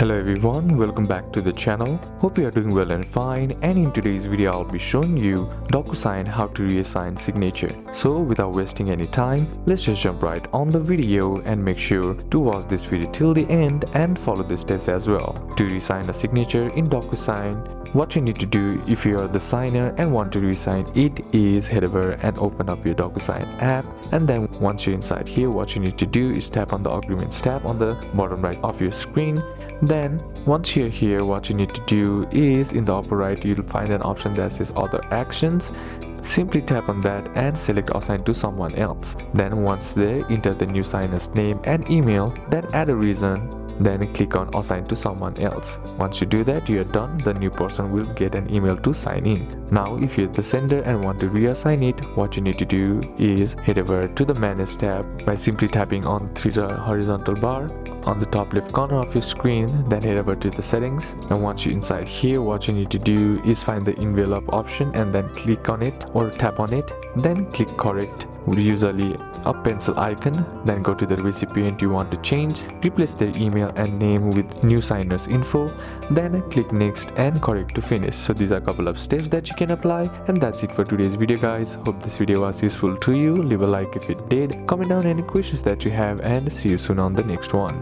Hello everyone, welcome back to the channel. Hope you are doing well and fine, and in today's video I'll be showing you DocuSign how to reassign signature. So without wasting any time, let's just jump right on the video and make sure to watch this video till the end and follow the steps as well. To reassign a signature in DocuSign, what you need to do if you are the signer and want to reassign it is head over and open up your DocuSign app, and then once you're inside here, what you need to do is tap on the Agreements tab on the bottom right of your screen. Then once you're here, what you need to do is in the upper right you'll find an option that says Other Actions. Simply tap on that and select Assign to someone else. Then once there, enter the new signer's name and email, then add a reason. Then click on Assign to someone else. Once you do that, you are done. The new person will get an email to sign in. Now if you're the sender and want to reassign it, what you need to do is head over to the Manage tab by simply tapping on the horizontal bar on the top left corner of your screen. Then head over to the settings, and once you're inside here, what you need to do is find the envelope option and then click on it or tap on it. Then click Correct, usually a pencil icon. Then go to the recipient you want to change, replace their email and name with new signer's info, then click Next and Correct to finish. So these are a couple of steps that you can apply, and that's it for today's video guys. Hope this video was useful to you. Leave a like if it did, comment down any questions that you have, and see you soon on the next one.